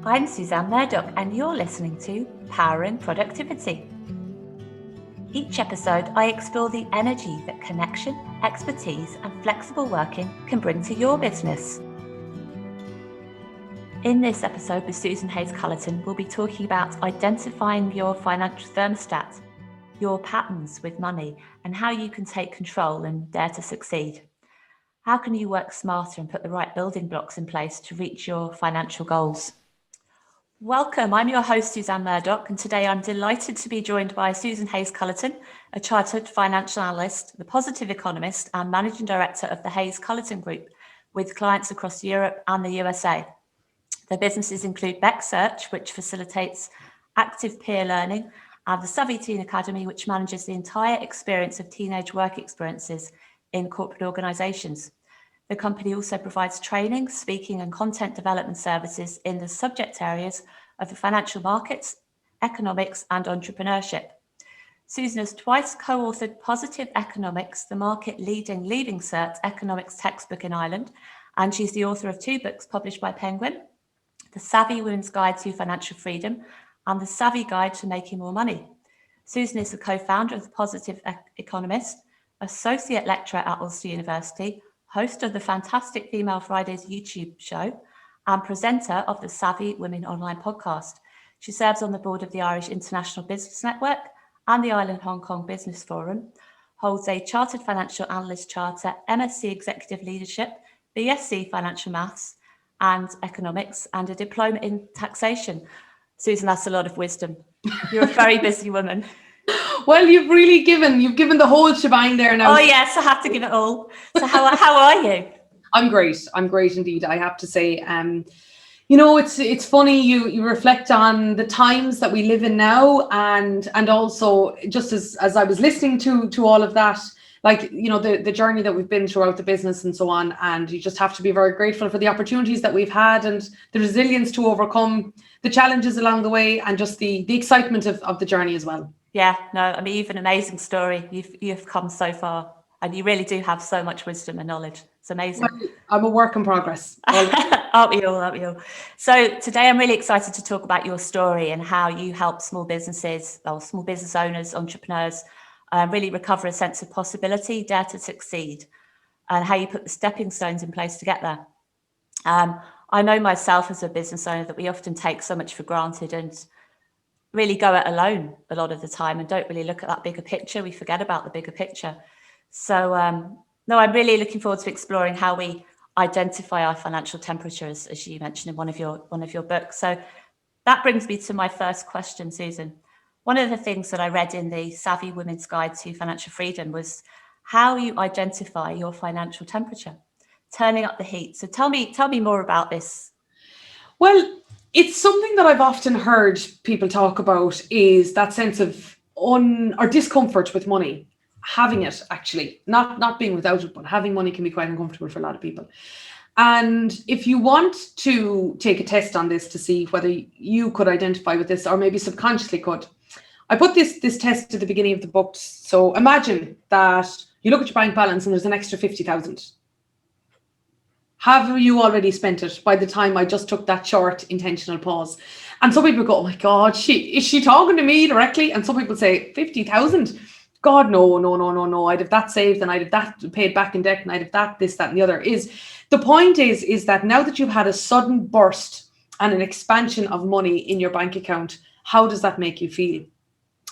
I'm Suzanne Murdoch, and you're listening to Powering Productivity. Each episode, I explore the energy that connection, expertise, and flexible working can bring to your business. In this episode with Susan Hayes Culleton, we'll be talking about identifying your financial thermostat, your patterns with money, and how you can take control and dare to succeed. How can you work smarter and put the right building blocks in place to reach your financial goals? Welcome, I'm your host Suzanne Murdoch, and today I'm delighted to be joined by Susan Hayes Culleton, a chartered financial analyst, the positive economist and managing director of the HayesCulleton Group, with clients across Europe and the USA. Their businesses include Beck Search, which facilitates active peer learning, and the Savvy Teen Academy, which manages the entire experience of teenage work experiences in corporate organisations. The company also provides training, speaking and content development services in the subject areas of the financial markets, economics and entrepreneurship. Susan has twice co-authored Positive Economics, the market-leading Leaving Cert economics textbook in Ireland, and she's the author of 2 books published by Penguin, The Savvy Women's Guide to Financial Freedom and The Savvy Guide to Making More Money. Susan is the co-founder of the Positive Economist, associate lecturer at Ulster University, host of the Fantastic Female Fridays YouTube show, and presenter of the Savvy Women Online podcast. She serves on the board of the Irish International Business Network and the Ireland Hong Kong Business Forum, holds a Chartered Financial Analyst Charter, MSc Executive Leadership, BSc Financial Maths and Economics, and a diploma in taxation. Susan, that's a lot of wisdom. You're a very busy woman. Well, you've given the whole shebang there now. Oh yes, I have to give it all. So how are you? I'm great indeed, I have to say. It's funny, you reflect on the times that we live in now, and also just as I was listening to all of that, the journey that we've been throughout the business and so on, and you just have to be very grateful for the opportunities that we've had and the resilience to overcome the challenges along the way, and just the excitement of the journey as well. Yeah, no, I mean, you've an amazing story. You've come so far, and you really do have so much wisdom and knowledge. It's amazing. Well, I'm a work in progress. Aren't we all? So today I'm really excited to talk about your story and how you help small businesses or small business owners, entrepreneurs, really recover a sense of possibility, dare to succeed, and how you put the stepping stones in place to get there. I know myself as a business owner that we often take so much for granted and really go it alone a lot of the time and don't really look at that bigger picture. We forget about the bigger picture. So no, I'm really looking forward to exploring how we identify our financial temperature, as you mentioned in one of your books. So that brings me to my first question, Susan. One of the things that I read in the Savvy Women's Guide to Financial Freedom was how you identify your financial temperature, turning up the heat. So tell me more about this. Well, it's something that I've often heard people talk about, is that sense of or discomfort with money. Having it, actually, not being without it, but having money can be quite uncomfortable for a lot of people. And if you want to take a test on this to see whether you could identify with this, or maybe subconsciously could, I put this test at the beginning of the book. So imagine that you look at your bank balance and there's an extra 50,000. Have you already spent it by the time I just took that short intentional pause? And some people go, oh my God, is she talking to me directly? And some people say, 50,000? God, no. I'd have that saved, and I'd have that paid back in debt, and I'd have that, this, that, and the other. The point is that now that you've had a sudden burst and an expansion of money in your bank account, how does that make you feel?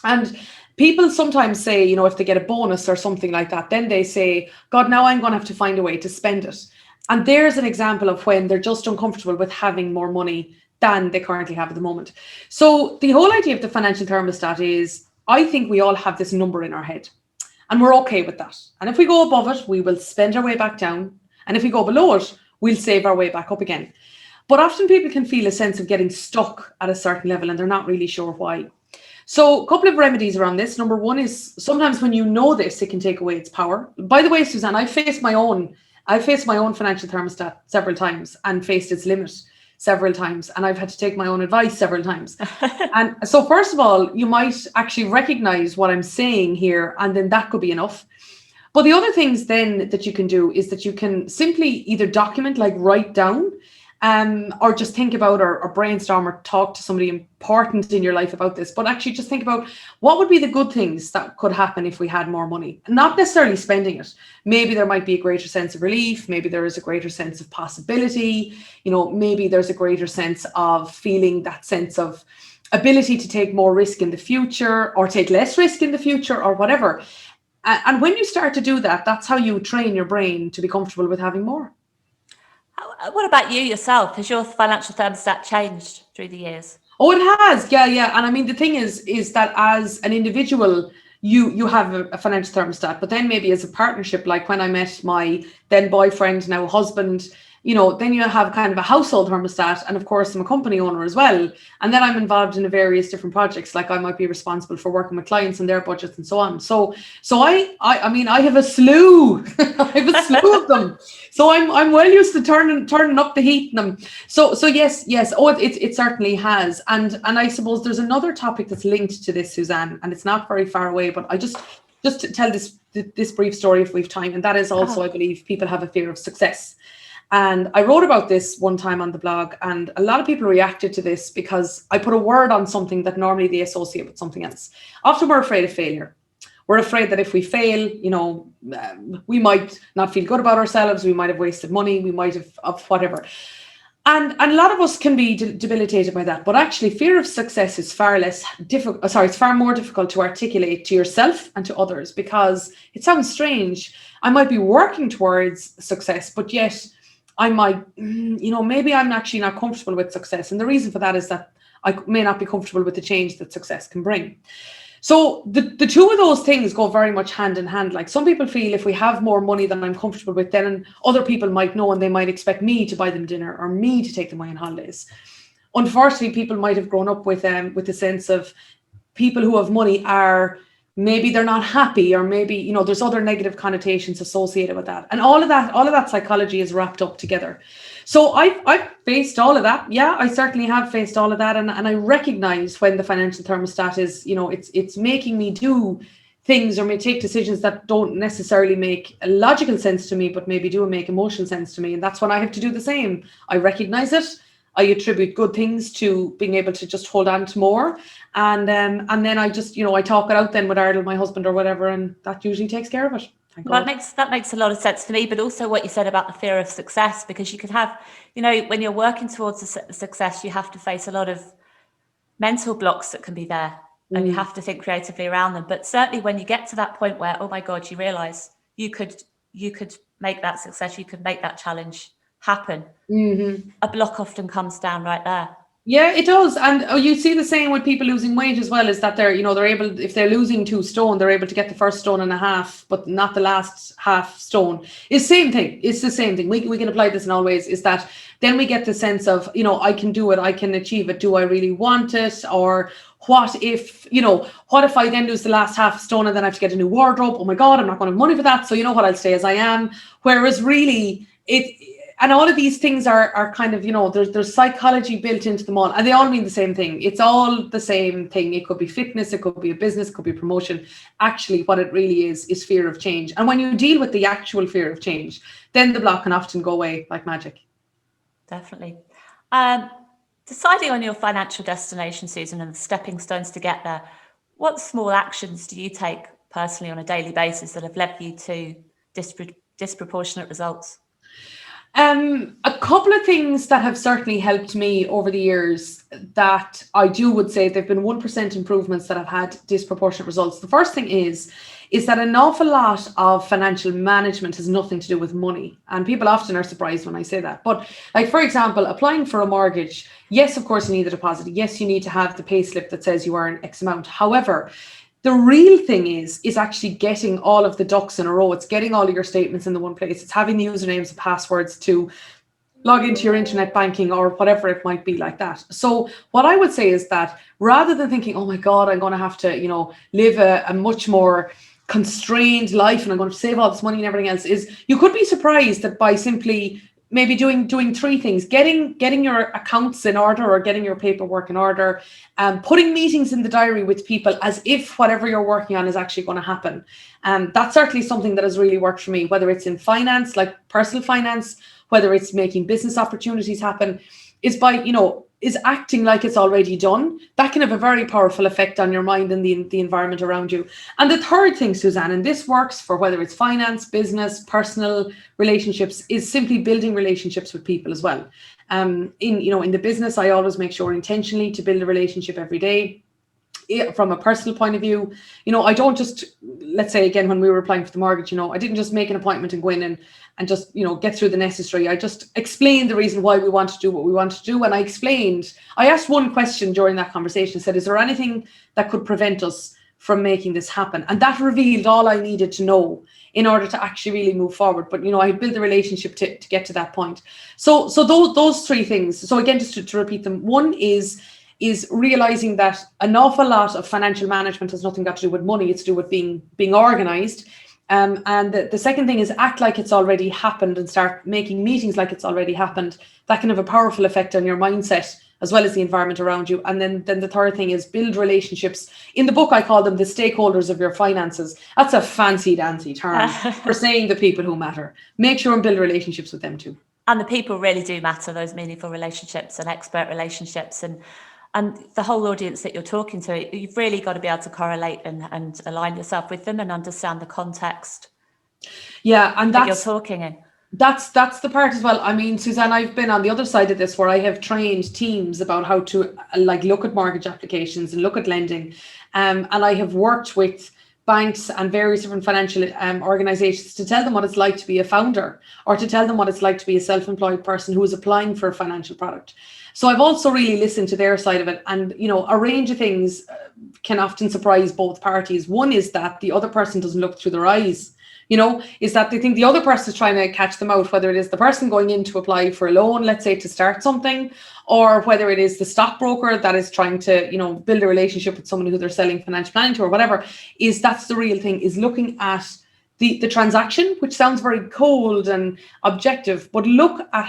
And people sometimes say, if they get a bonus or something like that, then they say, God, now I'm going to have to find a way to spend it. And there's an example of when they're just uncomfortable with having more money than they currently have at the moment. So the whole idea of the financial thermostat is, I think we all have this number in our head, and we're okay with that. And if we go above it, we will spend our way back down. And if we go below it, we'll save our way back up again. But often people can feel a sense of getting stuck at a certain level, and they're not really sure why. So a couple of remedies around this. Number one is, sometimes when you know this, it can take away its power. By the way, Suzanne, I faced my own financial thermostat several times and faced its limit several times, and I've had to take my own advice several times. And so first of all, you might actually recognize what I'm saying here, and then that could be enough. But the other things then that you can do is that you can simply either document, like write down, or just think about or brainstorm or talk to somebody important in your life about this. But actually just think about what would be the good things that could happen if we had more money, not necessarily spending it. Maybe there might be a greater sense of relief. Maybe there is a greater sense of possibility. Maybe there's a greater sense of feeling that sense of ability to take more risk in the future or take less risk in the future or whatever. And when you start to do that, that's how you train your brain to be comfortable with having more. What about you yourself? Has your financial thermostat changed through the years? Oh, it has. Yeah. And I mean, the thing is that as an individual, you have a financial thermostat, but then maybe as a partnership, like when I met my then boyfriend, now husband, then you have kind of a household thermostat. And of course, I'm a company owner as well. And then I'm involved in various different projects. Like I might be responsible for working with clients and their budgets and so on. So I mean, I have a slew. I have a slew of them. So I'm well used to turning up the heat in them. So yes. Oh, it certainly has. And I suppose there's another topic that's linked to this, Suzanne, and it's not very far away, but I just to tell this brief story if we've time. And that is also, I believe, people have a fear of success. And I wrote about this one time on the blog, and a lot of people reacted to this because I put a word on something that normally they associate with something else. Often we're afraid of failure. We're afraid that if we fail, we might not feel good about ourselves. We might have wasted money. We might have of whatever. And a lot of us can be debilitated by that. But actually, fear of success is far less difficult. It's far more difficult to articulate to yourself and to others, because it sounds strange. I might be working towards success, but yet I might, maybe I'm actually not comfortable with success. And the reason for that is that I may not be comfortable with the change that success can bring. So the two of those things go very much hand in hand. Like some people feel if we have more money than I'm comfortable with, then other people might know and they might expect me to buy them dinner or me to take them away on holidays. Unfortunately, people might have grown up with the sense of people who have money are, maybe they're not happy, or maybe, there's other negative connotations associated with that. And all of that psychology is wrapped up together. So I've faced all of that. Yeah, I certainly have faced all of that. And I recognize when the financial thermostat is, it's making me do things or may take decisions that don't necessarily make a logical sense to me, but maybe do make emotional sense to me. And that's when I have to do the same. I recognize it. I attribute good things to being able to just hold on to more. And then I just, I talk it out then with Ardal, my husband or whatever, and that usually takes care of it. Well, that makes a lot of sense to me, but also what you said about the fear of success, because you could have, when you're working towards a success, you have to face a lot of mental blocks that can be there, and you have to think creatively around them. But certainly when you get to that point where, oh my God, you realize you could make that success, you could make that challenge happen. A block often comes down right there. Yeah, it does. And you see the same with people losing weight as well, is that they're able, if they're losing 2 stone, they're able to get the first 1.5 stone, but not the last half stone. It's the same thing. It's the same thing. We can apply this in all ways, is that then we get the sense of, I can do it, I can achieve it. Do I really want it? Or what if I then lose the last half stone and then I have to get a new wardrobe? Oh my God, I'm not going to have money for that. So you know what, I'll stay as I am. Whereas really and all of these things are kind of, there's psychology built into them all, and they all mean the same thing. It's all the same thing. It could be fitness, it could be a business, it could be promotion. Actually, what it really is fear of change. And when you deal with the actual fear of change, then the block can often go away like magic. Definitely. Deciding on your financial destination, Susan, and the stepping stones to get there, what small actions do you take personally on a daily basis that have led you to disproportionate results? A couple of things that have certainly helped me over the years that I would say they've been 1% improvements that have had disproportionate results. The first thing is that an awful lot of financial management has nothing to do with money. And people often are surprised when I say that. But like, for example, applying for a mortgage, yes, of course, you need a deposit. Yes, you need to have the pay slip that says you earn X amount. However, the real thing is actually getting all of the ducks in a row. It's getting all of your statements in the one place. It's having the usernames and passwords to log into your internet banking or whatever it might be like that. So what I would say is that rather than thinking, oh my God, I'm going to have to, live a much more constrained life and I'm going to save all this money and everything else, is you could be surprised that by simply maybe doing 3 things: getting your accounts in order or getting your paperwork in order, putting meetings in the diary with people as if whatever you're working on is actually going to happen. That's certainly something that has really worked for me, whether it's in finance, like personal finance, whether it's making business opportunities happen, is by, is acting like it's already done. That can have a very powerful effect on your mind and the environment around you. And the third thing, Suzanne, and this works for whether it's finance, business, personal relationships, is simply building relationships with people as well. In the business, I always make sure intentionally to build a relationship every day. From a personal point of view, I don't just, let's say again, when we were applying for the mortgage, I didn't just make an appointment and go in and just, get through the necessary. I just explained the reason why we want to do what we want to do. And I asked one question during that conversation, said, is there anything that could prevent us from making this happen? And that revealed all I needed to know in order to actually really move forward. But, I built the relationship to get to that point. So those three things. So again, just to repeat them, one is realizing that an awful lot of financial management has nothing got to do with money. It's to do with being organized. And the second thing is act like it's already happened and start making meetings like it's already happened. That can have a powerful effect on your mindset as well as the environment around you. And then the third thing is build relationships. In the book, I call them the stakeholders of your finances. That's a fancy dancy term for saying the people who matter. Make sure and build relationships with them too. And the people really do matter, those meaningful relationships and expert relationships. And the whole audience that you're talking to, you've really got to be able to correlate and align yourself with them and understand the context. Yeah, and that you're talking in. That's the part as well. I mean, Suzanne, I've been on the other side of this where I have trained teams about how to look at mortgage applications and look at lending. And I have worked with banks and various different financial organizations to tell them what it's like to be a founder, or to tell them what it's like to be a self-employed person who is applying for a financial product. So I've also really listened to their side of it. And, a range of things can often surprise both parties. One is that the other person doesn't look through their eyes, is that they think the other person is trying to catch them out, whether it is the person going in to apply for a loan, let's say to start something, or whether it is the stockbroker that is trying to, build a relationship with someone who they're selling financial planning to or whatever. That's the real thing, is looking at the transaction, which sounds very cold and objective, but look at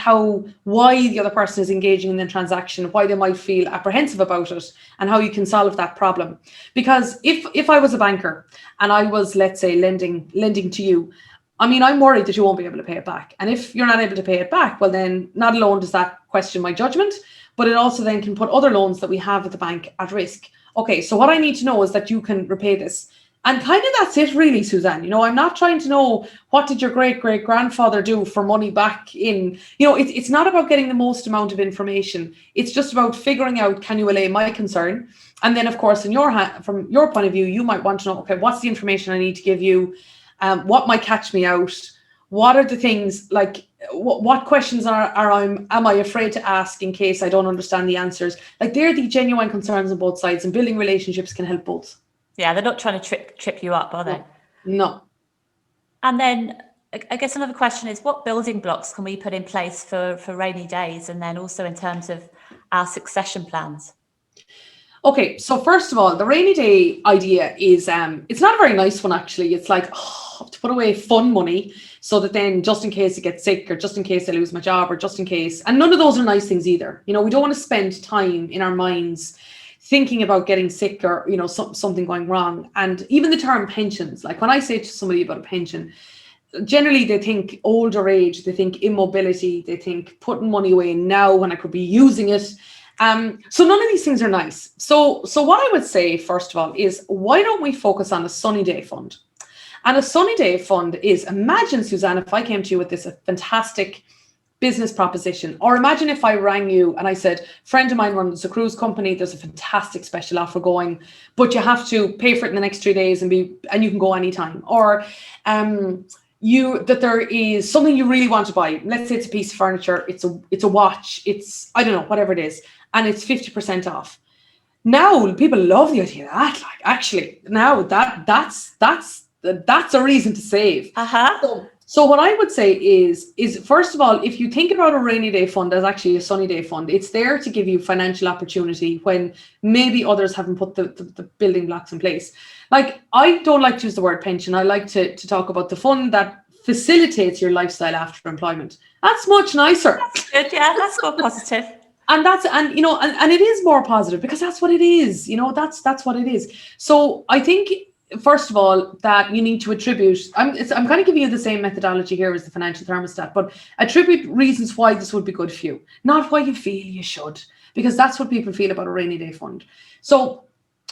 why the other person is engaging in the transaction, why they might feel apprehensive about it, and how you can solve that problem. Because if I was a banker and I was, let's say, lending to you, I mean, I'm worried that you won't be able to pay it back. And if you're not able to pay it back, well, then not alone does that question my judgment, but it also then can put other loans that we have at the bank at risk. Okay, so what I need to know is that you can repay this. And kind of that's it really, Suzanne. I'm not trying to know what did your great-great-grandfather do for money back in, it's not about getting the most amount of information. It's just about figuring out, can you allay my concern? And then, of course, from your point of view, you might want to know, okay, what's the information I need to give you? What might catch me out? What are the things, what questions am I afraid to ask in case I don't understand the answers? They're the genuine concerns on both sides, and building relationships can help both. Yeah, they're not trying to trip you up, are they? No. And then I guess another question is, what building blocks can we put in place for rainy days, and then also in terms of our succession plans? Okay, so first of all, the rainy day idea is, it's not a very nice one, actually. It's like, to put away fun money so that then just in case I get sick, or just in case I lose my job, or just in case, and none of those are nice things either. We don't want to spend time in our minds thinking about getting sick or, something going wrong. And even the term pensions, like when I say to somebody about a pension, generally they think older age, they think immobility, they think putting money away now when I could be using it. So none of these things are nice. So what I would say, first of all, is why don't we focus on a sunny day fund? And a sunny day fund is, imagine, Suzanne, if I came to you with this fantastic business proposition, or imagine if I rang you and I said, friend of mine runs a cruise company, there's a fantastic special offer going, but you have to pay for it in the next 3 days and you can go anytime. Or that there is something you really want to buy. Let's say it's a piece of furniture, it's a watch, it's, I don't know, whatever it is, and it's 50% off. Now people love the idea of that. Actually, now that's a reason to save. So what I would say is first of all, if you think about a rainy day fund as actually a sunny day fund, it's there to give you financial opportunity when maybe others haven't put the building blocks in place. I don't like to use the word pension. I like to talk about the fund that facilitates your lifestyle after employment. That's much nicer. That's good. Yeah, that's more positive. And it is more positive because that's what it is. That's what it is. So I think first of all, that you need to attribute, I'm kind of giving you the same methodology here as the financial thermostat, but attribute reasons why this would be good for you, not why you feel you should, because that's what people feel about a rainy day fund. So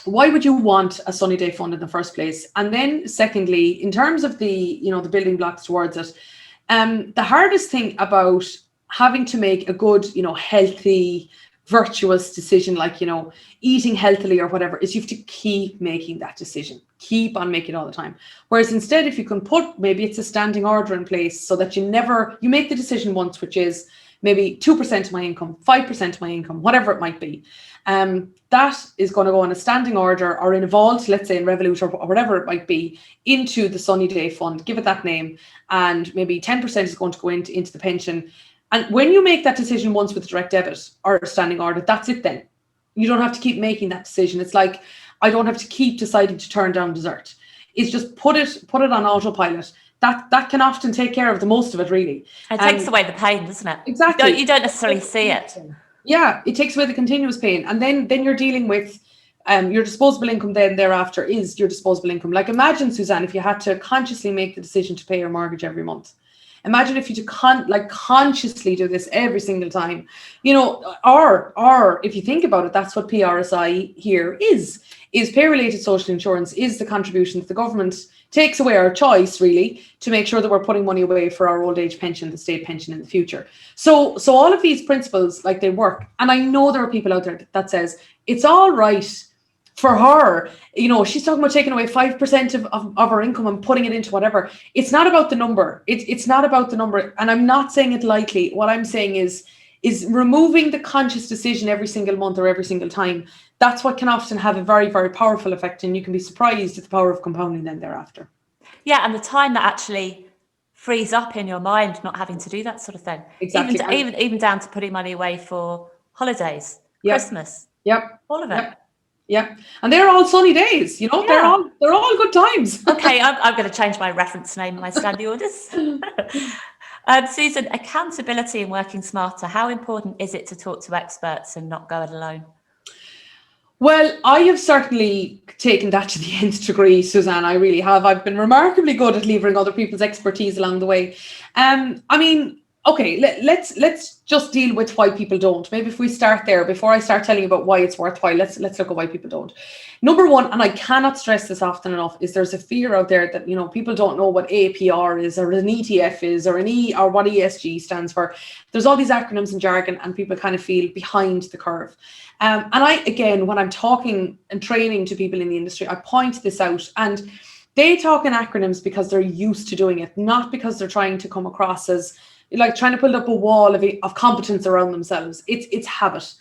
why would you want a sunny day fund in the first place? And then secondly, in terms of the building blocks towards it, the hardest thing about having to make a good, healthy, virtuous decision, like, eating healthily or whatever, is you have to keep making that decision, keep on making it all the time. Whereas instead, if you can put, maybe it's a standing order in place so that you make the decision once, which is maybe 2% of my income, 5% of my income, whatever it might be. That is going to go on a standing order or in a vault, let's say in Revolut or whatever it might be, into the sunny day fund, give it that name, and maybe 10% is going to go into the pension. And when you make that decision once with a direct debit or a standing order, that's it then. You don't have to keep making that decision. It's like, I don't have to keep deciding to turn down dessert. It's just put it on autopilot. That can often take care of the most of it, really. It takes away the pain, doesn't it? Exactly. You don't necessarily see it. Yeah, it takes away the continuous pain. And then you're dealing with your disposable income then thereafter is your disposable income. Like, imagine, Suzanne, if you had to consciously make the decision to pay your mortgage every month. Imagine if you consciously do this every single time, or if you think about it, that's what PRSI here is pay-related social insurance, is the contribution that the government takes away, our choice really, to make sure that we're putting money away for our old age pension, the state pension in the future. So all of these principles, like, they work. And I know there are people out there that says it's all right for her, she's talking about taking away 5% of her income and putting it into whatever. It's not about the number. It's not about the number. And I'm not saying it lightly. What I'm saying is removing the conscious decision every single month or every single time. That's what can often have a very, very powerful effect. And you can be surprised at the power of compounding then thereafter. Yeah, and the time that actually frees up in your mind, not having to do that sort of thing. Exactly. Even down to putting money away for holidays, Yep. Christmas. Yep. All of it. Yep. Yeah, and they're all sunny days, yeah. They're all good times. Okay, I'm going to change my reference name in my standing orders. Susan, accountability and working smarter. How important is it to talk to experts and not go it alone? Well, I have certainly taken that to the nth degree, Suzanne. I really have. I've been remarkably good at leveraging other people's expertise along the way. Okay, let's just deal with why people don't. Maybe if we start there, before I start telling you about why it's worthwhile, let's look at why people don't. Number one, and I cannot stress this often enough, is there's a fear out there that, people don't know what APR is, or an ETF is, or or what ESG stands for. There's all these acronyms and jargon, and people kind of feel behind the curve. And again, when I'm talking and training to people in the industry, I point this out, and they talk in acronyms because they're used to doing it, not because they're trying to come across as like trying to build up a wall of competence around themselves. It's habit.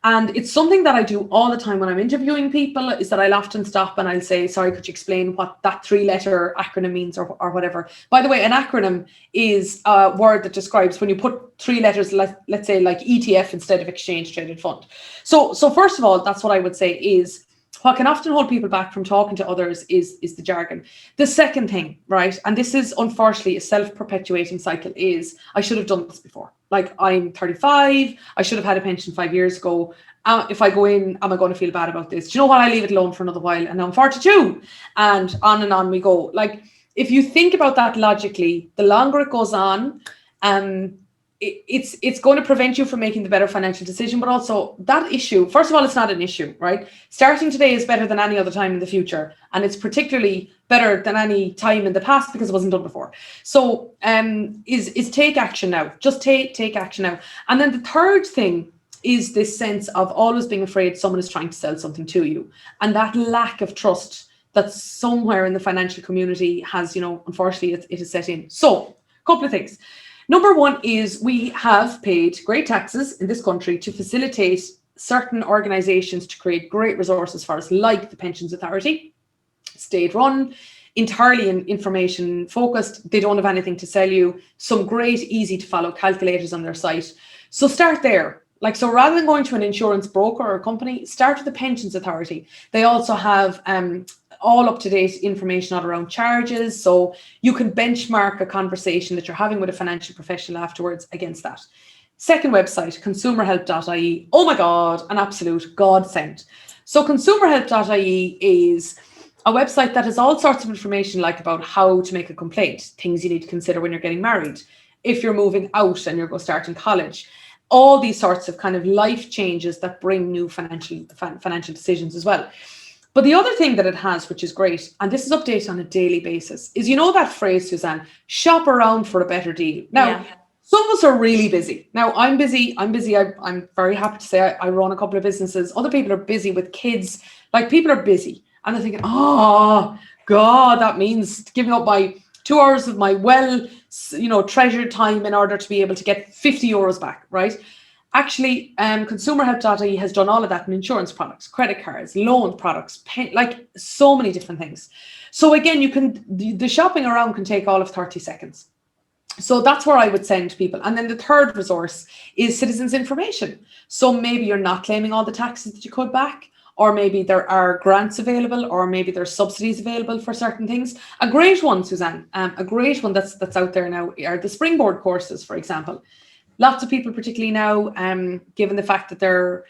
And it's something that I do all the time when I'm interviewing people, is that I'll often stop and I'll say, sorry, could you explain what that 3-letter acronym means or whatever? By the way, an acronym is a word that describes when you put 3 letters, let's say like ETF instead of exchange traded fund. So first of all, that's what I would say is what can often hold people back from talking to others is the jargon. The second thing, right, and this is unfortunately a self-perpetuating cycle, is I should have done this before. Like, I'm 35, I should have had a pension 5 years ago. If I go in, am I going to feel bad about this? Do you know what? I leave it alone for another while, and now I'm 42, and on we go. Like, if you think about that logically, the longer it goes on, it's going to prevent you from making the better financial decision. But also that issue, first of all, it's not an issue, right? Starting today is better than any other time in the future. And it's particularly better than any time in the past because it wasn't done before. So is take action now. Just take action now. And then the third thing is this sense of always being afraid someone is trying to sell something to you. And that lack of trust that somewhere in the financial community has, unfortunately, it is set in. So a couple of things. Number one is we have paid great taxes in this country to facilitate certain organisations to create great resources for us, like the Pensions Authority, state-run, entirely information focused. They don't have anything to sell you. Some great, easy-to-follow calculators on their site. So start there. So rather than going to an insurance broker or company, start with the Pensions Authority. They also have all up-to-date information on around charges, so you can benchmark a conversation that you're having with a financial professional afterwards against that. Second website, consumerhelp.ie. Oh my God, an absolute godsend. So consumerhelp.ie is a website that has all sorts of information, like about how to make a complaint, things you need to consider when you're getting married, if you're moving out and you're going to start in college, all these sorts of kind of life changes that bring new financial decisions as well. But the other thing that it has, which is great, and this is updated on a daily basis, is, you know, that phrase, Suzanne, shop around for a better deal. Now, some of us are really busy. Now, I'm busy. I'm very happy to say I run a couple of businesses. Other people are busy with kids. Like, people are busy. And they're thinking, oh, God, that means giving up my 2 hours of my treasured time in order to be able to get 50 euros back, right? Actually, consumerhelp.ie has done all of that in insurance products, credit cards, loan products, like so many different things. So again, the shopping around can take all of 30 seconds. So that's where I would send people. And then the third resource is citizens information. So maybe you're not claiming all the taxes that you could back, or maybe there are grants available, or maybe there's subsidies available for certain things. A great one, Suzanne, a great one that's out there now are the springboard courses, for example. Lots of people, particularly now, given the fact that they're,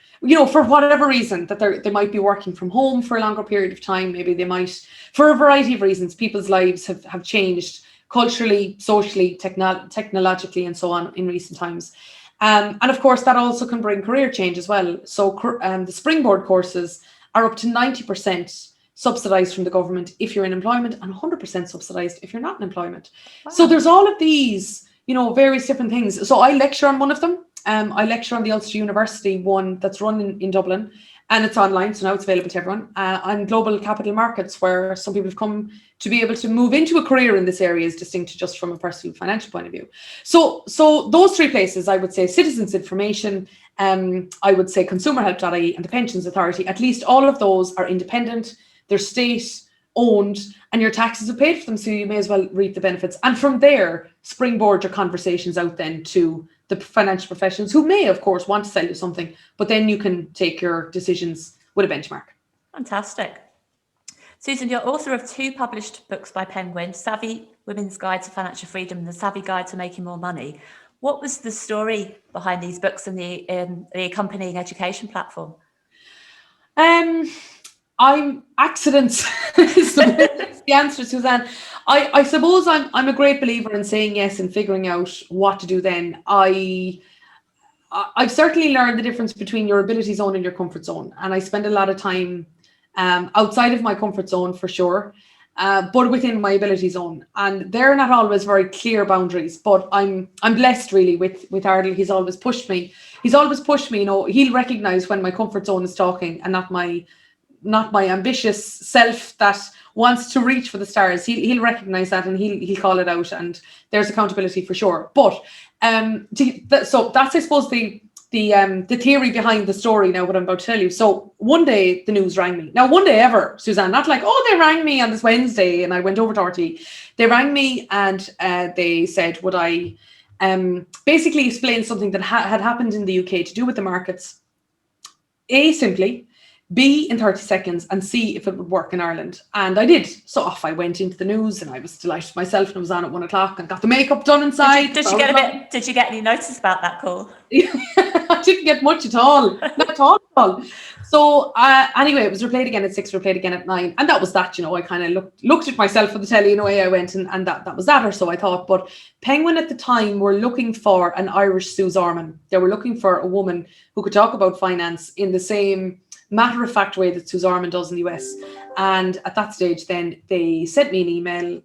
for whatever reason, that they might be working from home for a longer period of time. Maybe they might, for a variety of reasons, people's lives have changed culturally, socially, technologically, and so on in recent times. And of course, that also can bring career change as well. So the springboard courses are up to 90% subsidized from the government if you're in employment, and 100% subsidized if you're not in employment. Wow. So there's all of these, various different things. So I lecture on one of them. I lecture on the Ulster University one that's run in Dublin, and it's online, so now it's available to everyone, on global capital markets, where some people have come to be able to move into a career in this area, is distinct to just from a personal financial point of view. So those three places, I would say citizens information, I would say consumerhelp.ie, and the Pensions Authority. At least all of those are independent, they're state owned, and your taxes are paid for them, so you may as well reap the benefits. And from there, springboard your conversations out then to the financial professionals, who may, of course, want to sell you something, but then you can take your decisions with a benchmark. Fantastic. Susan, you're author of 2 published books by Penguin, Savvy Women's Guide to Financial Freedom and The Savvy Guide to Making More Money. What was the story behind these books and the accompanying education platform? I'm accidents is the answer, Suzanne. I suppose I'm a great believer in saying yes and figuring out what to do then. I've certainly learned the difference between your ability zone and your comfort zone. And I spend a lot of time outside of my comfort zone, for sure, but within my ability zone. And they're not always very clear boundaries, but I'm blessed really with Ardal. He's always pushed me. He'll recognize when my comfort zone is talking and not my ambitious self that wants to reach for the stars. He'll recognize that, and he'll call it out, and there's accountability for sure. But so that's, I suppose, the theory behind the story now, what I'm about to tell you. So one day the news rang me. Now, one day ever, Suzanne, not like, oh, they rang me on this Wednesday and I went over to RT. They rang me and they said, would I basically explain something that had happened in the UK to do with the markets, A, simply, B, in 30 seconds, and C, if it would work in Ireland. And I did. So off I went into the news, and I was delighted myself, and I was on at 1 o'clock and got the makeup done inside. Did you get any notice about that call? I didn't get much at all. Not at all. So anyway, it was replayed again at 6, replayed again at 9. And that was that, I kind of looked at myself on the telly, away I went, and that was that, or so I thought. But Penguin at the time were looking for an Irish Suze Orman. They were looking for a woman who could talk about finance in the same matter-of-fact way that Suze Orman does in the US. And at that stage, then they sent me an email,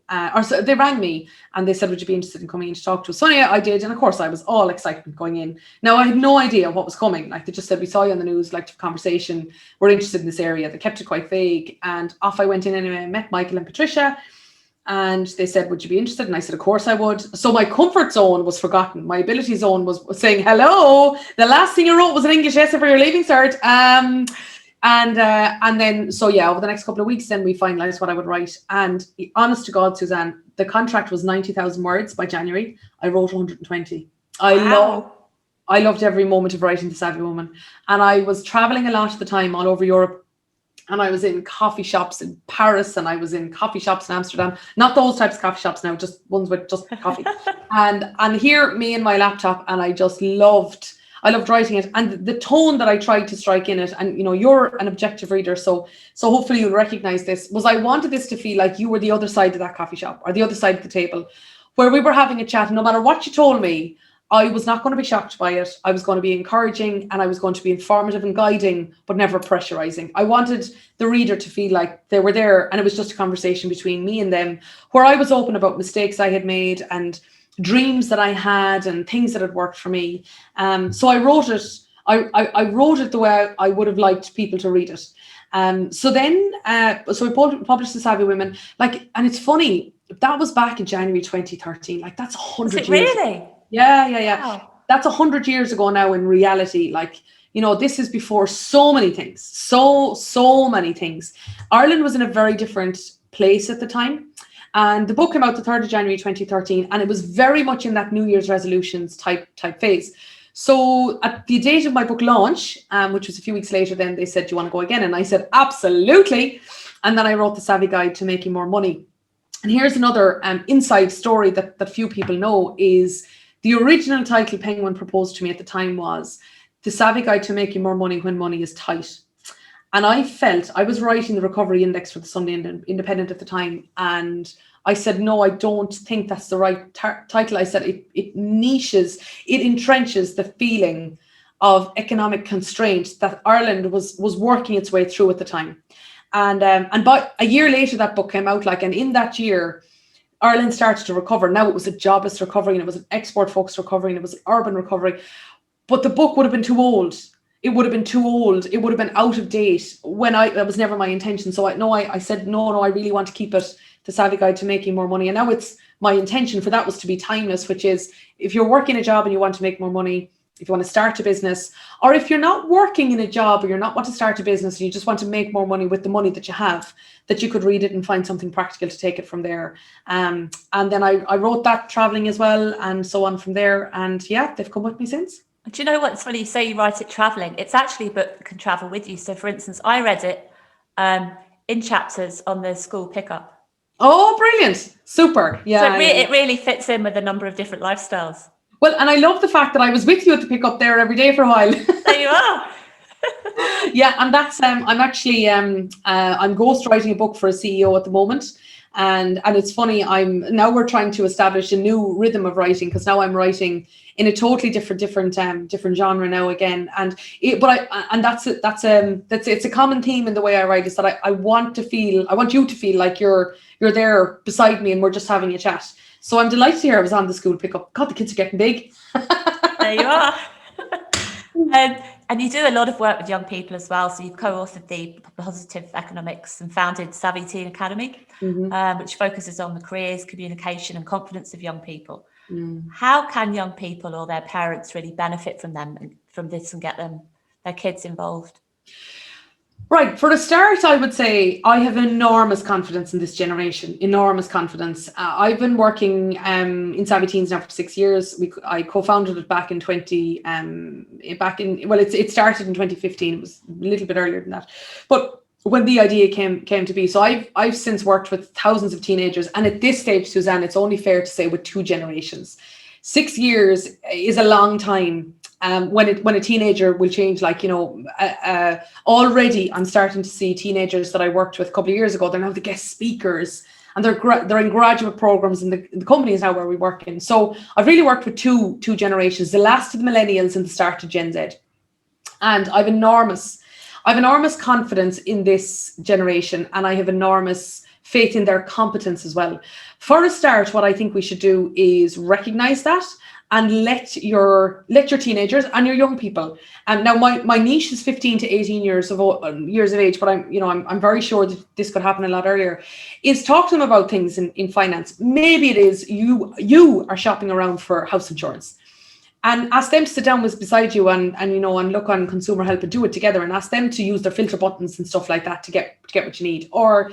they rang me and they said, would you be interested in coming in to talk to us? So yeah, I did. And of course, I was all excitement going in. Now, I had no idea what was coming. Like, they just said, we saw you on the news, like to have a conversation. We're interested in this area. They kept it quite vague. And off I went in anyway. I met Michael and Patricia. And they said, would you be interested? And I said, of course I would. So my comfort zone was forgotten. My ability zone was saying, hello. The last thing you wrote was an English essay for your leaving cert. And then, so yeah, over the next couple of weeks, then we finalized what I would write. And honest to God, Suzanne, the contract was 90,000 words by January. I wrote 120. Wow. I loved every moment of writing The Savvy Woman. And I was traveling a lot of the time all over Europe. And I was in coffee shops in Paris, and I was in coffee shops in Amsterdam. Not those types of coffee shops now, just ones with just coffee. And here, me and my laptop, and I just loved. I loved writing it, and the tone that I tried to strike in it, and you're an objective reader, so hopefully you'll recognize this, was I wanted this to feel like you were the other side of that coffee shop, or the other side of the table, where we were having a chat. No matter what you told me, I was not going to be shocked by it. I was going to be encouraging, and I was going to be informative and guiding, but never pressurizing. I wanted the reader to feel like they were there, and it was just a conversation between me and them, where I was open about mistakes I had made and dreams that I had and things that had worked for me. So I wrote it. I wrote it the way I would have liked people to read it. So we published The Savvy Women. And it's funny, that was back in January 2013. That's 100 years ago. Really? Yeah. Wow. That's 100 years ago now in reality. This is before so many things. So many things. Ireland was in a very different place at the time. And the book came out the 3rd of January 2013, and it was very much in that New Year's resolutions type phase. So at the date of my book launch, which was a few weeks later, then they said, "Do you want to go again?" And I said, "Absolutely." And then I wrote The Savvy Guide to Making More Money. And here's another inside story that few people know is the original title Penguin proposed to me at the time was The Savvy Guide to Making More Money When Money is Tight. And I felt, I was writing the recovery index for the Sunday Independent at the time, and I said, no, I don't think that's the right title. I said it niches, it entrenches the feeling of economic constraint that Ireland was working its way through at the time. And about a year later, that book came out, and in that year, Ireland started to recover. Now it was a jobless recovery, and it was an export-focused recovery, and it was an urban recovery. But the book would have been too old. It would have been too old. It would have been out of date when that was never my intention. So I said, no, I really want to keep it The Savvy Guide to Making More Money. And now it's my intention for that was to be timeless, which is if you're working a job and you want to make more money, if you want to start a business, or if you're not working in a job or you're not want to start a business, and you just want to make more money with the money that you have, that you could read it and find something practical to take it from there. And then I wrote that traveling as well, and so on from there. And yeah, they've come with me since. Do you know what's funny? You say you write it traveling. It's actually a book that can travel with you. So for instance, I read it in chapters on the school pickup. Oh, brilliant. Super. Yeah. So it really fits in with a number of different lifestyles. Well, and I love the fact that I was with you at the pickup there every day for a while. There you are. Yeah, and that's I'm actually I'm ghostwriting a book for a CEO at the moment. And it's funny, we're trying to establish a new rhythm of writing, because now I'm writing in a totally different genre now again. And it's a common theme in the way I write, is that I want you to feel like you're there beside me and we're just having a chat. So I'm delighted to hear I was on the school pickup. God, the kids are getting big. There you are. And you do a lot of work with young people as well. So you've co-authored the Positive Economics and founded Savvy Teen Academy, which focuses on the careers, communication and confidence of young people. How can young people or their parents really benefit from this and get their kids involved? Right. For a start, I would say I have enormous confidence in this generation. Enormous confidence. I've been working in Savvy Teens now for 6 years. I co-founded it back in it started in 2015. It was a little bit earlier than that, but when the idea came to be. So I've since worked with thousands of teenagers, and at this stage, Suzanne, it's only fair to say with 2 generations. 6 years is a long time. When a teenager will change, already I'm starting to see teenagers that I worked with a couple of years ago. They're now the guest speakers, and they're in graduate programs in the companies now where we work in. So I've really worked with two generations, the last of the millennials and the start of Gen Z. And I've enormous confidence in this generation, and I have enormous faith in their competence as well. For a start, what I think we should do is recognize that and let your teenagers and your young people. And now my niche is 15 to 18 years of age, but I'm very sure that this could happen a lot earlier. Is talk to them about things in finance. Maybe it is you are shopping around for house insurance, and ask them to sit down beside you and look on Consumer Help and do it together, and ask them to use their filter buttons and stuff like that to get what you need. Or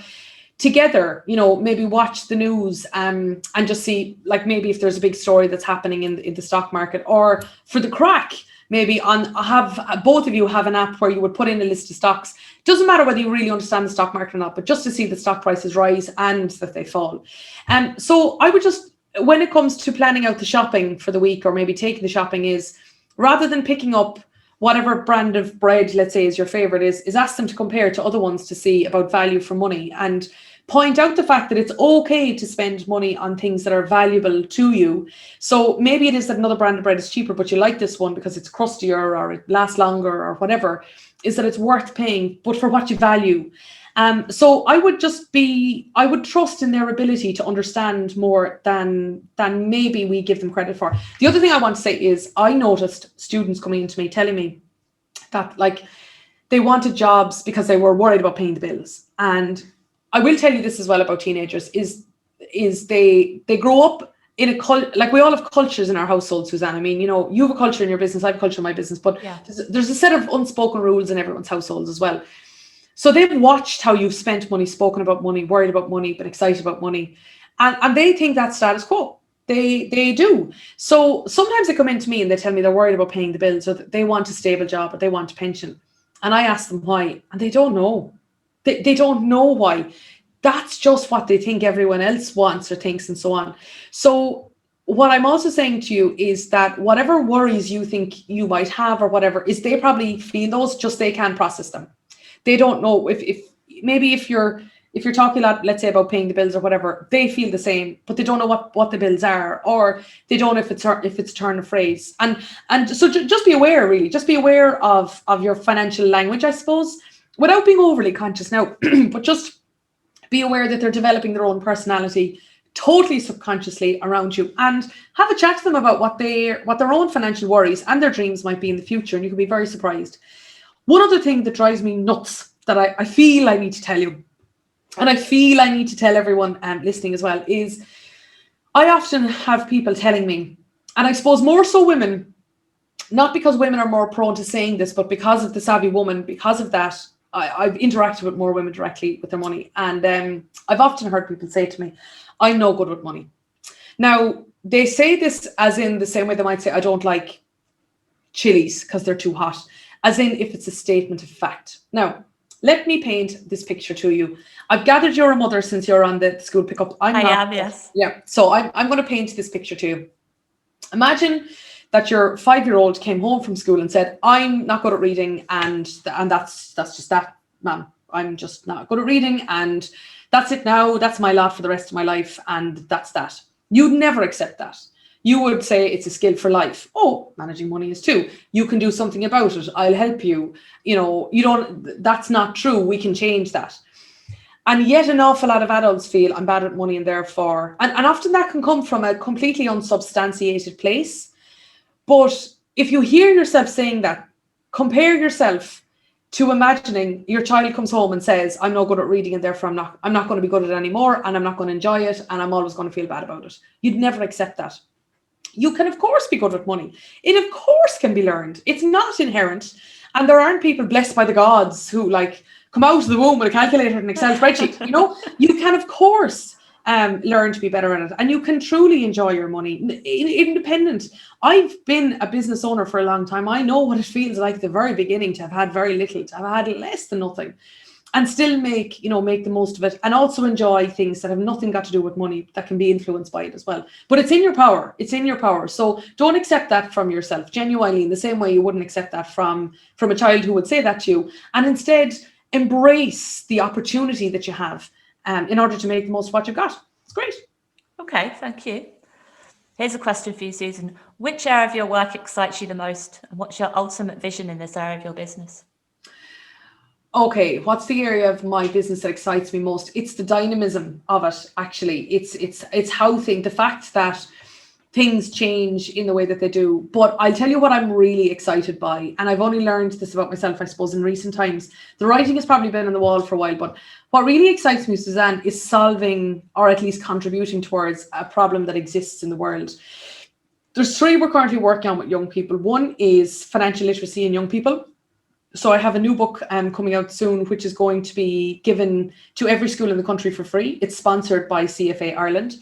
together, maybe watch the news and just see, maybe if there's a big story that's happening in the stock market, or for the crack, maybe have both of you have an app where you would put in a list of stocks. Doesn't matter whether you really understand the stock market or not, but just to see the stock prices rise and that they fall. So I would just, when it comes to planning out the shopping for the week, or maybe taking the shopping, is rather than picking up whatever brand of bread, let's say, is your favorite, is ask them to compare to other ones to see about value for money, and point out the fact that it's okay to spend money on things that are valuable to you. So maybe it is that another brand of bread is cheaper, but you like this one because it's crustier or it lasts longer or whatever, is that it's worth paying, but for what you value. So I would trust in their ability to understand more than maybe we give them credit for. The other thing I want to say is I noticed students coming into me telling me that like they wanted jobs because they were worried about paying the bills. And I will tell you this as well about teenagers is they grow up in a like we all have cultures in our household, Suzanne. I mean, you know, you have a culture in your business, I have a culture in my business, but there's a set of unspoken rules in everyone's households as well. So they've watched how you've spent money, spoken about money, worried about money, been excited about money. And they think that's status quo. They do. So sometimes they come into me and they tell me they're worried about paying the bills, or that they want a stable job, or they want a pension. And I ask them why, and they don't know. They don't know why. That's just what they think everyone else wants or thinks, and so on. So what I'm also saying to you is that whatever worries you think you might have or whatever, is they probably feel those, just they can't process them. They don't know if you're talking a lot, let's say, about paying the bills or whatever, they feel the same, but they don't know what the bills are, or they don't know if it's a turn of phrase. And so just be aware, really. Just be aware of your financial language, I suppose, without being overly conscious now, but just be aware that they're developing their own personality totally subconsciously around you, and have a chat to them about what their own financial worries and their dreams might be in the future, and you can be very surprised. One other thing that drives me nuts that I feel I need to tell you, and I feel I need to tell everyone listening as well, is I often have people telling me, and I suppose more so women, not because women are more prone to saying this, but because of the savvy woman, because of that, I've interacted with more women directly with their money. And I've often heard people say to me, I'm no good with money. Now, they say this as in the same way they might say, I don't like chilies because they're too hot, as in if it's a statement of fact. Now, let me paint this picture to you. I've gathered you're a mother since you're on the school pickup. I am, yes. Yeah, so I'm going to paint this picture to you. Imagine that your 5-year-old came home from school and said, I'm not good at reading, and that's just that, ma'am. I'm just not good at reading, and that's it now. That's my lot for the rest of my life, and that's that. You'd never accept that. You would say it's a skill for life. Oh, managing money is too. You can do something about it. I'll help you. You know, that's not true. We can change that. And yet an awful lot of adults feel I'm bad at money, and therefore, and often that can come from a completely unsubstantiated place. But if you hear yourself saying that, compare yourself to imagining your child comes home and says, I'm no good at reading, and therefore I'm not going to be good at it anymore, and I'm not going to enjoy it, and I'm always going to feel bad about it. You'd never accept that. You can, of course, be good with money. It, of course, can be learned. It's not inherent. And there aren't people blessed by the gods who, like, come out of the womb with a calculator and an Excel spreadsheet. You know, you can, of course, learn to be better at it. And you can truly enjoy your money. Independent. I've been a business owner for a long time. I know what it feels like at the very beginning to have had very little, to have had less than nothing, and still make the most of it, and also enjoy things that have nothing got to do with money that can be influenced by it as well. But it's in your power. It's in your power. So don't accept that from yourself, genuinely, in the same way you wouldn't accept that from a child who would say that to you. And instead embrace the opportunity that you have in order to make the most of what you've got. It's great. Okay, thank you. Here's a question for you, Susan. Which area of your work excites you the most? And what's your ultimate vision in this area of your business? Okay, what's the area of my business that excites me most? It's the dynamism of it, actually. It's how the fact that things change in the way that they do. But I'll tell you what I'm really excited by, and I've only learned this about myself, I suppose, in recent times. The writing has probably been on the wall for a while, but what really excites me, Suzanne, is solving, or at least contributing towards, a problem that exists in the world. There's 3 we're currently working on with young people. One is financial literacy in young people. So I have a new book coming out soon, which is going to be given to every school in the country for free. It's sponsored by CFA Ireland,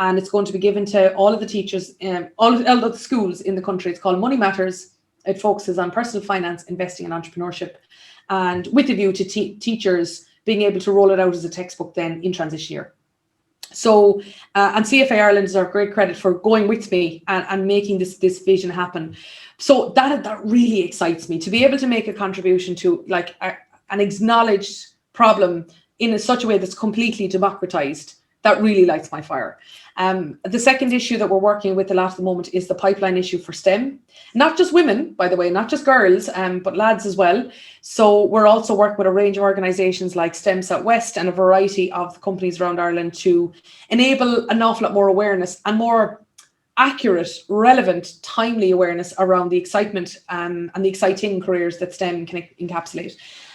and it's going to be given to all of the teachers, all of the schools in the country. It's called Money Matters. It focuses on personal finance, investing, and entrepreneurship, and with a view to teachers being able to roll it out as a textbook then in transition year. So, and CFA Ireland deserve great credit for going with me and making this vision happen. So that really excites me, to be able to make a contribution to like an acknowledged problem in such a way that's completely democratized. That really lights my fire. The second issue that we're working with a lot at the moment is the pipeline issue for STEM. Not just women, by the way, not just girls, but lads as well. So we're also working with a range of organisations like STEM Southwest and a variety of companies around Ireland to enable an awful lot more awareness and more accurate, relevant, timely awareness around the excitement and the exciting careers that STEM can encapsulate.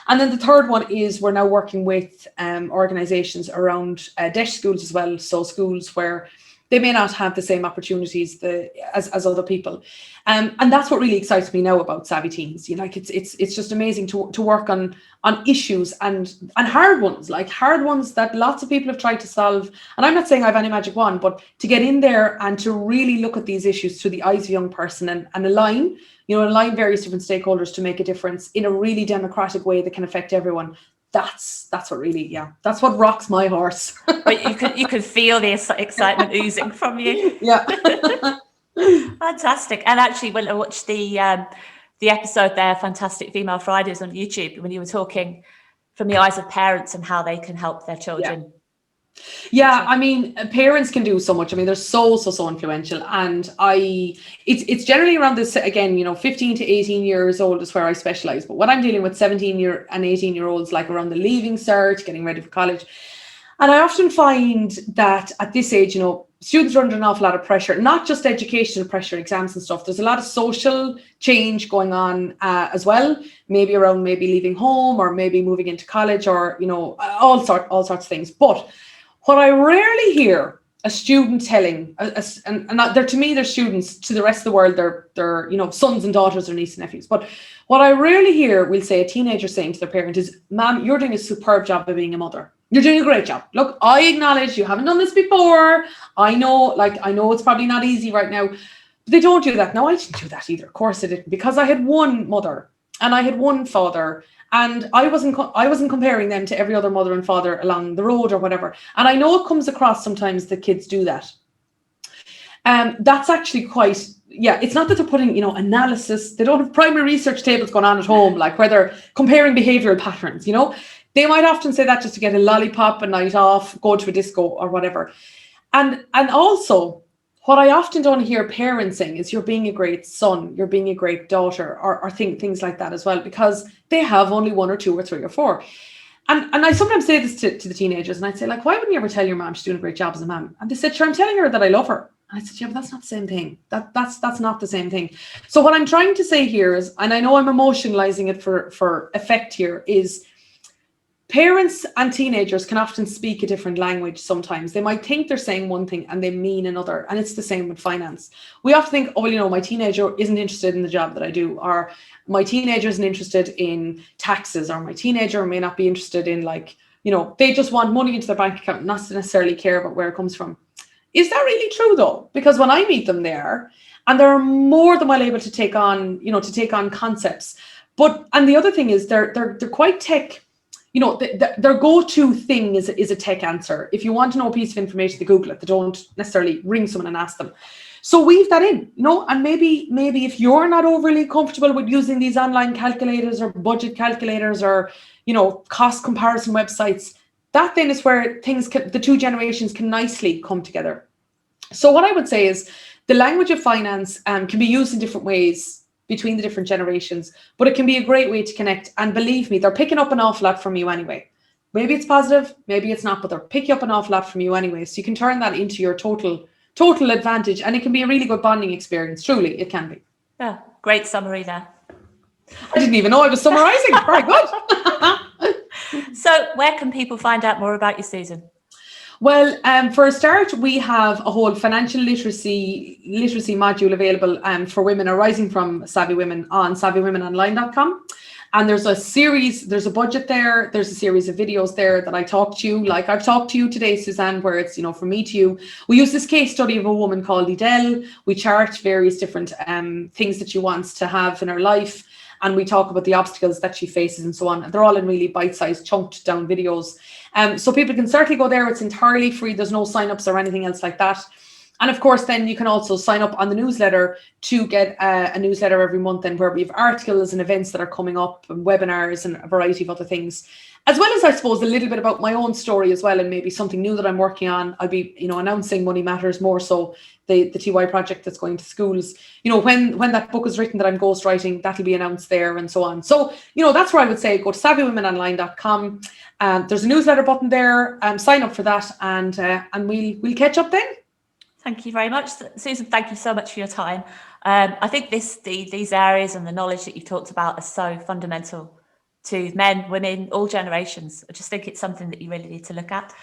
And then the third one is we're now working with organisations around deaf schools as well. So schools where they may not have the same opportunities as other people. And that's what really excites me now about Savvy Teens. You know, like it's just amazing to work on issues and hard ones, like hard ones that lots of people have tried to solve. And I'm not saying I have any magic wand, but to get in there and to really look at these issues through the eyes of a young person and align various different stakeholders to make a difference in a really democratic way that can affect everyone. That's what really, that's what rocks my horse. But you could feel the excitement oozing from you. Yeah. Fantastic. And actually, when I watched the episode there, Fantastic Female Fridays on YouTube, when you were talking from the eyes of parents and how they can help their children. Yeah, I mean, parents can do so much. I mean, they're so influential, and it's generally around this, again, 15 to 18 years old is where I specialize. But when I'm dealing with 17-year and 18-year-olds, like around the leaving cert, getting ready for college, and I often find that at this age, students are under an awful lot of pressure, not just educational pressure, exams and stuff. There's a lot of social change going on as well, maybe around leaving home or maybe moving into college or, all sorts of things. But what I rarely hear a student telling, and to me, they're students, to the rest of the world, they're sons and daughters or nieces and nephews. But what I rarely hear, we'll say, a teenager saying to their parent is, "Ma'am, you're doing a superb job of being a mother. You're doing a great job. Look, I acknowledge you haven't done this before. I know it's probably not easy right now." But they don't do that. No, I didn't do that either. Of course I didn't, because I had one mother and I had one father. And I wasn't comparing them to every other mother and father along the road or whatever. And I know it comes across sometimes that kids do that. That's actually quite, it's not that they're putting, analysis. They don't have primary research tables going on at home, like where they're comparing behavioral patterns, They might often say that just to get a lollipop, a night off, go to a disco or whatever. And also, what I often don't hear parents saying is, "You're being a great son, you're being a great daughter," or things like that as well, because they have only one or two or three or four. And I sometimes say this to the teenagers, and I'd say, like, "Why wouldn't you ever tell your mom she's doing a great job as a mom?" And they said, "Sure, I'm telling her that I love her." And I said, "Yeah, but that's not the same thing. That's not the same thing." So what I'm trying to say here is, and I know I'm emotionalizing it for effect here, is parents and teenagers can often speak a different language sometimes. They might think they're saying one thing and they mean another. And it's the same with finance. We often think, "Oh, well, my teenager isn't interested in the job that I do," or "My teenager isn't interested in taxes," or "My teenager may not be interested in, they just want money into their bank account, not necessarily care about where it comes from." Is that really true though? Because when I meet them there, and they're more than well able to take on concepts. And the other thing is they're quite tech. Their go-to thing is a tech answer. If you want to know a piece of information, they Google it. They don't necessarily ring someone and ask them. So weave that in, and maybe if you're not overly comfortable with using these online calculators or budget calculators or, cost comparison websites, that then is where the two generations can nicely come together. So what I would say is the language of finance can be used in different ways between the different generations, but it can be a great way to connect. And believe me, they're picking up an awful lot from you anyway. Maybe it's positive, maybe it's not, but they're picking up an awful lot from you anyway. So you can turn that into your total advantage, and it can be a really good bonding experience. Truly, it can be. Yeah, great summary there. I didn't even know I was summarising. Very good. So where can people find out more about you, Susan? Well, for a start, we have a whole financial literacy module available for women arising from Savvy Women on savvywomenonline.com. And there's a budget there. There's a series of videos there that I talk to you, like I've talked to you today, Suzanne, where it's, from me to you. We use this case study of a woman called Edel. We chart various different things that she wants to have in her life. and we talk about the obstacles that she faces and so on. They're all in really bite-sized, chunked down videos. So people can certainly go there. It's entirely free. There's no sign-ups or anything else like that. And of course, then you can also sign up on the newsletter to get a newsletter every month, and where we have articles and events that are coming up and webinars and a variety of other things, as well as, I suppose, a little bit about my own story as well, and maybe something new that I'm working on. I'll be, announcing Money Matters more so, the TY project that's going to schools. When that book is written that I'm ghostwriting, that'll be announced there and so on. So, that's where I would say go to savvywomenonline.com. There's a newsletter button there. Sign up for that, and we'll catch up then. Thank you very much, Susan. Thank you so much for your time. I think these areas and the knowledge that you've talked about are so fundamental to men, women, all generations. I just think it's something that you really need to look at.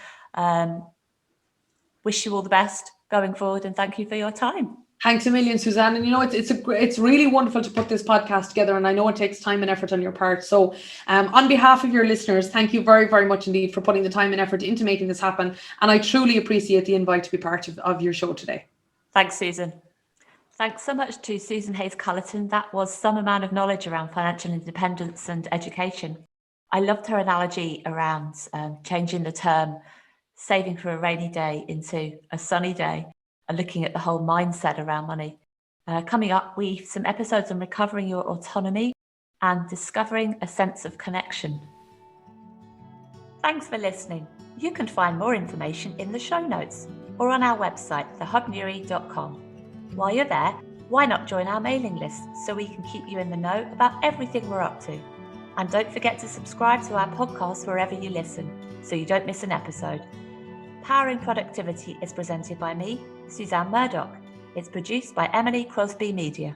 Wish you all the best going forward, and thank you for your time. Thanks a million, Suzanne. And it's really wonderful to put this podcast together, and I know it takes time and effort on your part. So on behalf of your listeners, thank you very, very much indeed for putting the time and effort into making this happen. And I truly appreciate the invite to be part of your show today. Thanks, Susan. Thanks so much to Susan Hayes Culleton. That was some amount of knowledge around financial independence and education. I loved her analogy around changing the term saving for a rainy day into a sunny day, and looking at the whole mindset around money. Coming up, we have some episodes on recovering your autonomy and discovering a sense of connection. Thanks for listening. You can find more information in the show notes or on our website, thehubnewry.com. While you're there, why not join our mailing list so we can keep you in the know about everything we're up to? And don't forget to subscribe to our podcast wherever you listen so you don't miss an episode. Powering Productivity is presented by me, Suzanne Murdoch. It's produced by Emily Crosby Media.